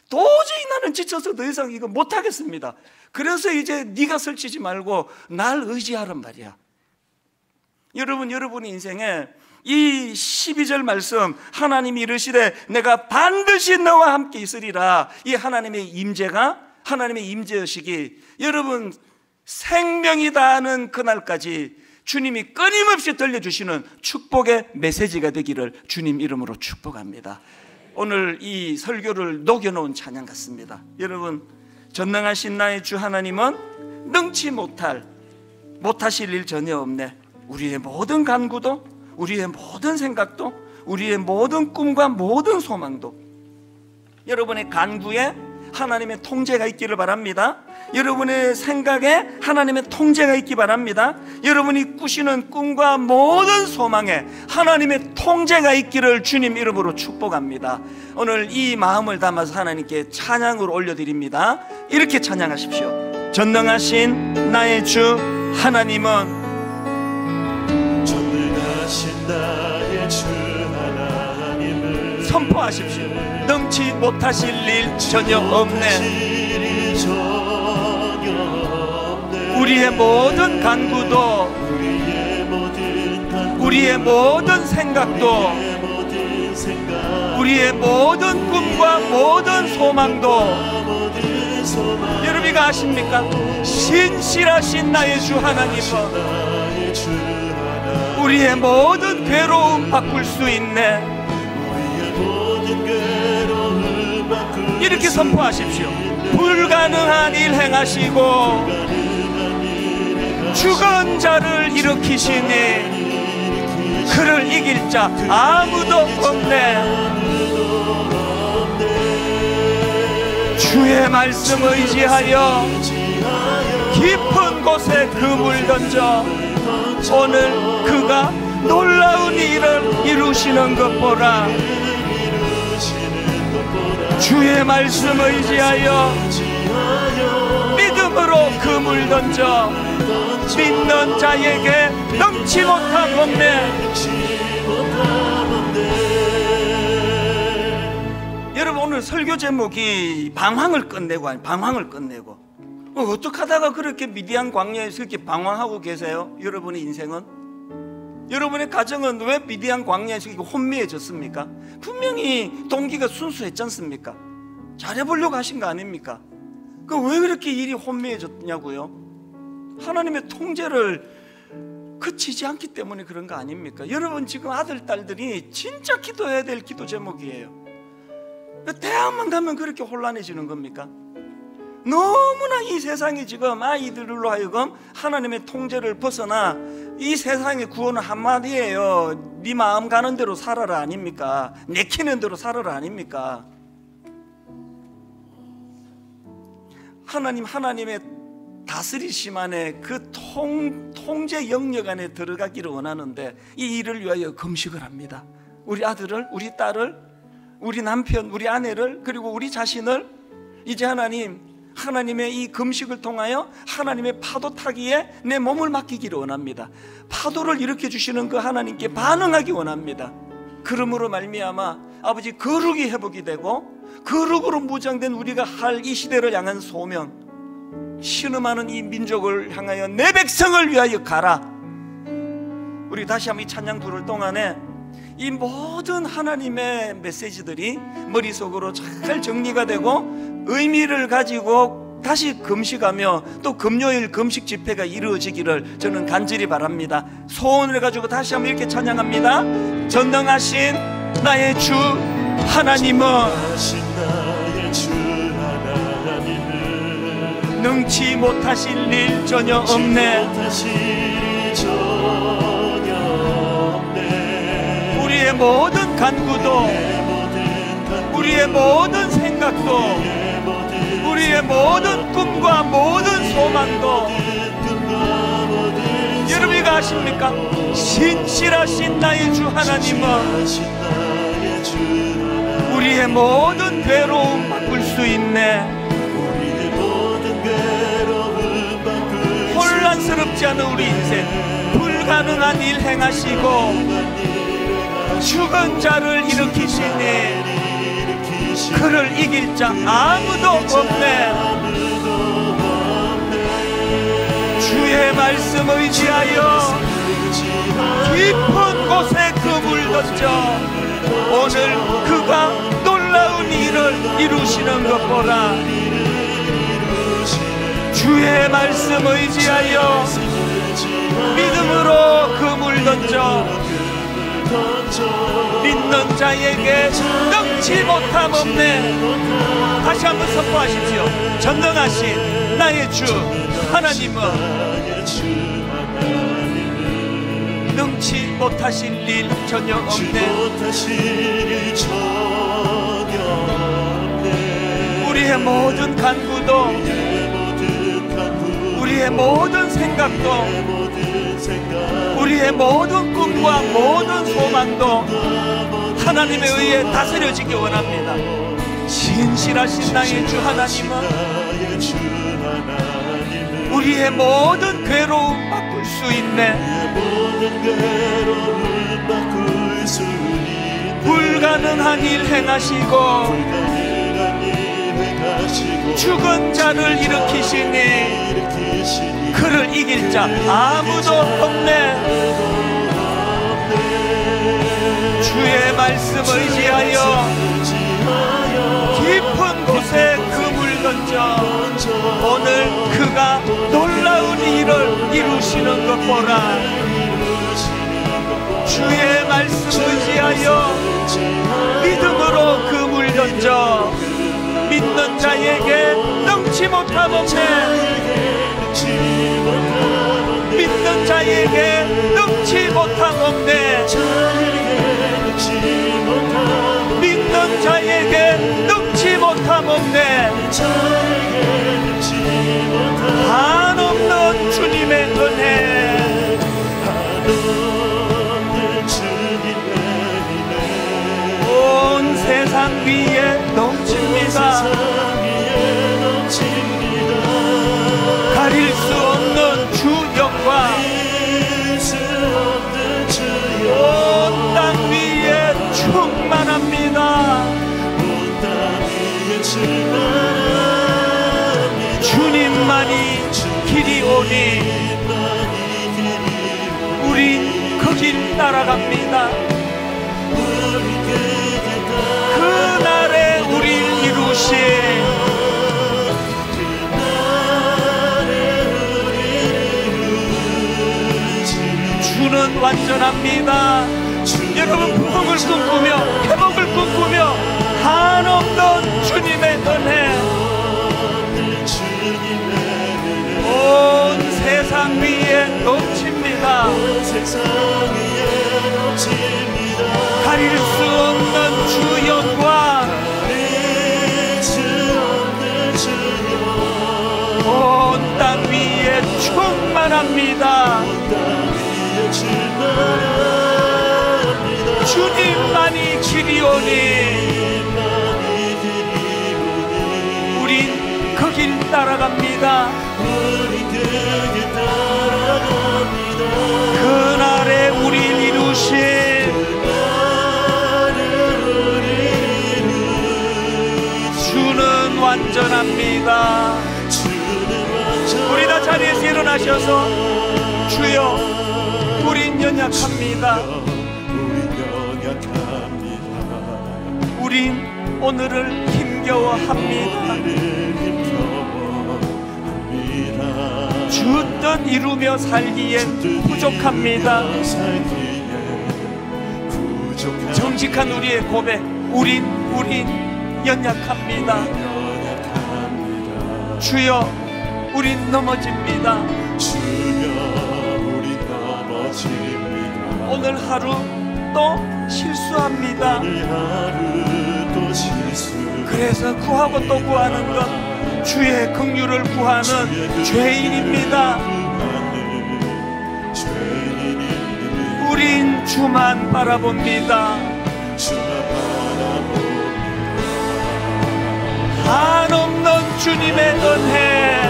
도저히 나는 지쳐서 더 이상 이거 못하겠습니다. 그래서 이제 네가 설치지 말고 날 의지하란 말이야. 여러분의 인생에 이 12절 말씀, 하나님이 이르시되 내가 반드시 너와 함께 있으리라, 이 하나님의 임재가, 하나님의 임재의식이 여러분 생명이 다하는 그날까지 주님이 끊임없이 들려주시는 축복의 메시지가 되기를 주님 이름으로 축복합니다. 오늘 이 설교를 녹여놓은 찬양 같습니다. 여러분, 전능하신 나의 주 하나님은 능치 못하실 일 전혀 없네. 우리의 모든 간구도, 우리의 모든 생각도, 우리의 모든 꿈과 모든 소망도, 여러분의 간구에 하나님의 통제가 있기를 바랍니다. 여러분의 생각에 하나님의 통제가 있기 바랍니다. 여러분이 꾸시는 꿈과 모든 소망에 하나님의 통제가 있기를 주님 이름으로 축복합니다. 오늘 이 마음을 담아서 하나님께 찬양으로 올려드립니다. 이렇게 찬양하십시오. 전능하신 나의 주 하나님은, 전능하신 나의 주 하나님은 선포하십시오. 능치 못하실 일 전혀 없네. 우리의 모든 간구도, 우리의 모든 생각도, 우리의 모든 꿈과 모든 소망도, 여러분이 아십니까? 신실하신 나의 주 하나님은 우리의 모든 괴로움 바꿀 수 있네. 이렇게 선포하십시오. 불가능한 일 행하시고 죽은 자를 일으키시니 그를 이길 자 아무도 없네. 주의 말씀 의지하여 깊은 곳에 그물 던져 오늘 그가 놀라운 일을 이루시는 것 보라. 주의 말씀 의지하여 믿음으로 그물 던져 믿는 자에게 넘치 못함 없네. 여러분, 오늘 설교 제목이 방황을 끝내고 어떻게 하다가 그렇게 미디안 광야에서 이렇게 방황하고 계세요? 여러분의 인생은, 여러분의 가정은 왜 미디안 광야에서 이렇게 혼미해졌습니까? 분명히 동기가 순수했지 않습니까? 잘해보려고 하신 거 아닙니까? 왜 그렇게 일이 혼미해졌냐고요? 하나님의 통제를 그치지 않기 때문에 그런 거 아닙니까? 여러분, 지금 아들, 딸들이 진짜 기도해야 될 기도 제목이에요. 대학만 가면 그렇게 혼란해지는 겁니까? 너무나 이 세상이 지금 아이들로 하여금 하나님의 통제를 벗어나 이 세상의 구원은 한마디예요. 네 마음 가는 대로 살아라 아닙니까? 내키는 대로 살아라 아닙니까? 하나님의 다스리심 안에 그 통제 영역 안에 들어가기를 원하는데 이 일을 위하여 금식을 합니다. 우리 아들을, 우리 딸을, 우리 남편, 우리 아내를, 그리고 우리 자신을 이제 하나님의 이 금식을 통하여 하나님의 파도 타기에 내 몸을 맡기기를 원합니다. 파도를 일으켜 주시는 그 하나님께 반응하기 원합니다. 그러므로 말미암아 아버지 거룩이 회복이 되고 거룩으로 무장된 우리가 할 이 시대를 향한 소명, 신음하는 이 민족을 향하여 내 백성을 위하여 가라. 우리 다시 한번 이 찬양 부를 동안에 이 모든 하나님의 메시지들이 머릿속으로 잘 정리가 되고 의미를 가지고 다시 금식하며 또 금요일 금식 집회가 이루어지기를 저는 간절히 바랍니다. 소원을 가지고 다시 한번 이렇게 찬양합니다. 전능하신 나의 주 하나님은 능치 못하실 일 전혀 없네. 우리의 모든 간구도, 우리의 모든 생각도, 우리의 모든 꿈과 모든 소망도 여러분이가 아십니까? 신실하신 나의 주 하나님은 우리의 모든 괴로움 바꿀 수 있네. 혼란스럽지 않은 우리 인생, 불가능한 일 행하시고 죽은 자를 일으키시니 그를 이길 자 아무도 없네. 주의 말씀 의지하여 깊은 곳에 그물 던져 오늘 그가 놀라운 일을 이루시는 것 보라. 주의 말씀 의지하여 믿음으로 그물 던져 믿는 자에게 능치 못함 없네. 다시 한번 선포하십시오. 전능하신 나의 주 하나님은 능치 못하실 일 전혀 없네. 우리의 모든 간구도, 우리의 모든 생각도, 우리의 모든 꿈과 모든 소망도 하나님에 의해 다스려지기 원합니다. 신실하신 나의 주 하나님은 우리의 모든 괴로움 바꿀 수 있네. 불가능한 일 행하시고 죽은 자를 일으키시니 그를 이길 자 아무도 없네. 주의 말씀 의지하여 깊은 곳에 그물 던져 오늘 그가 놀라운 일을 이루시는 것 보라. 주의 말씀 의지하여 믿음으로 그물 던져 믿는 자에게 능치 못함 없네. 믿는 자에게 능치 못함 없네. 믿는 자에게 능치 못함 없네. 한없는 주님의 은혜, 온 세상 위에 넘칩니다. 가릴 수 없는 주 영광, 온 땅 위에 충만합니다. 주님만이 길이 오니 우리 그 길 따라갑니다. 그날에 우리를 이루신 주는 완전합니다. 여러분 부흥을 꿈꾸며 회복을 꿈꾸며 한없는 주님의 은혜, 온 세상 위에 넘칩니다. 가릴 수 없는 주 영광, 온 땅 위에 충만합니다. 주님만이 길이 오니 우리 따라갑니다. 그날에 우리를 이루신 주는 완전합니다. 우리 다 자리에서 일어나셔서 주여 우린 연약합니다. 우린 오늘을 힘겨워합니다. 주 뜻 이루며 살기엔 부족합니다. 정직한 우리의 고백, 우린 연약합니다. 주여 우린 넘어집니다. 오늘 하루 또 실수합니다. 그래서 구하고 또 구하는 것, 주의 긍휼을 구하는 죄인입니다. 우린 주만 바라봅니다. 한없는 주님의 은혜,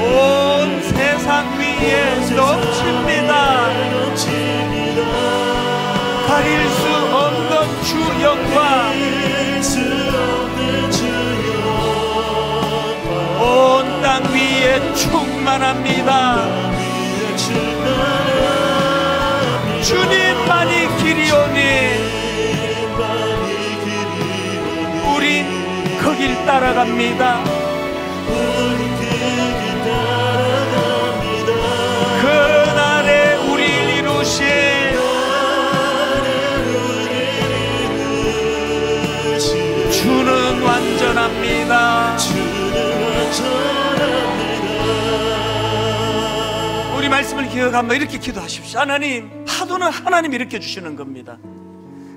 온 세상 위에 넘칩니다. 가릴 수 없는 주 영광, 온 땅 위에 충만합니다. 주님만이 길이오니 우린 그 길 따라갑니다. 그날에 우리를 이루신 주는 완전합니다. 우리 말씀을 기억하며 이렇게 기도하십시오. 하나님, 파도는 하나님이 일으켜 주시는 겁니다.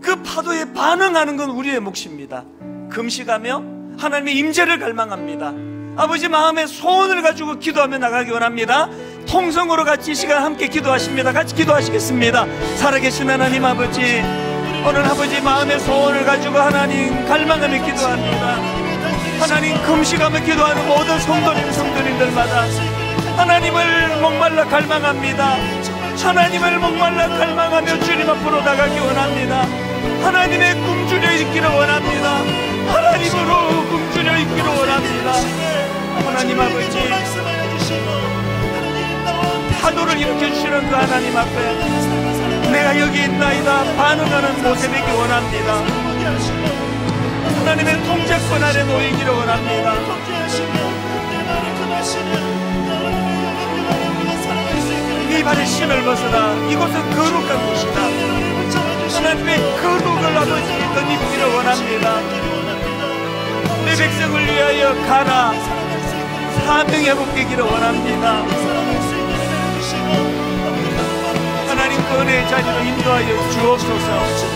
그 파도에 반응하는 건 우리의 몫입니다. 금식하며 하나님의 임재를 갈망합니다. 아버지 마음의 소원을 가지고 기도하며 나가기 원합니다. 통성으로 같이 이 시간 함께 기도하십니다. 같이 기도하시겠습니다. 살아계신 하나님 아버지, 오늘 아버지 마음의 소원을 가지고 하나님 갈망하며 기도합니다. 하나님 금식하며 기도하는 모든 성도님들마다 하나님을 목말라 갈망합니다. 하나님을 목말라 갈망하며 주님 앞으로 나가기 원합니다. 하나님의 굶주려 있기를 원합니다. 하나님으로 굶주려 있기를 원합니다. 하나님 아버지, 파도를 일으켜주시는 그 하나님 앞에 내가 여기 있나이다 반응하는 모습이 되기 원합니다. 하나님의 통제권 아래 놓이기를 원합니다. 네 발의 신을 벗어라. 이곳은 거룩한 곳이다. 하나님의 거룩을 아버지 덧입기를 원합니다. 내 백성을 위하여 가라. 사명에 복되기를 원합니다. 하나님 그 은혜의 자리로 인도하여 주옵소서.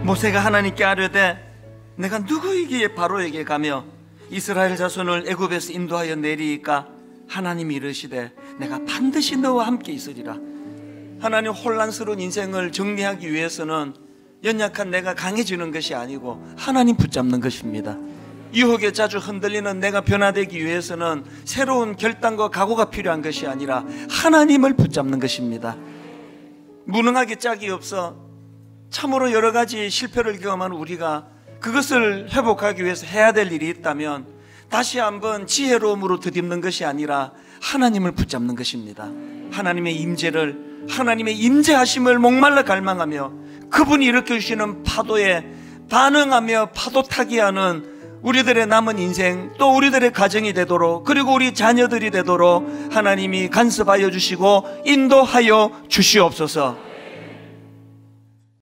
모세가 하나님께 아뢰되 내가 누구이기에 바로에게 가며 이스라엘 자손을 애굽에서 인도하여 내리이까? 하나님이 이르시되 내가 반드시 너와 함께 있으리라. 하나님, 혼란스러운 인생을 정리하기 위해서는 연약한 내가 강해지는 것이 아니고 하나님 붙잡는 것입니다. 유혹에 자주 흔들리는 내가 변화되기 위해서는 새로운 결단과 각오가 필요한 것이 아니라 하나님을 붙잡는 것입니다. 무능하게 짝이 없어 참으로 여러 가지 실패를 경험한 우리가 그것을 회복하기 위해서 해야 될 일이 있다면 다시 한번 지혜로움으로 더듬는 것이 아니라 하나님을 붙잡는 것입니다. 하나님의 임재를, 하나님의 임재하심을 목말라 갈망하며 그분이 일으켜주시는 파도에 반응하며 파도 타기 하는 우리들의 남은 인생, 또 우리들의 가정이 되도록, 그리고 우리 자녀들이 되도록 하나님이 간섭하여 주시고 인도하여 주시옵소서.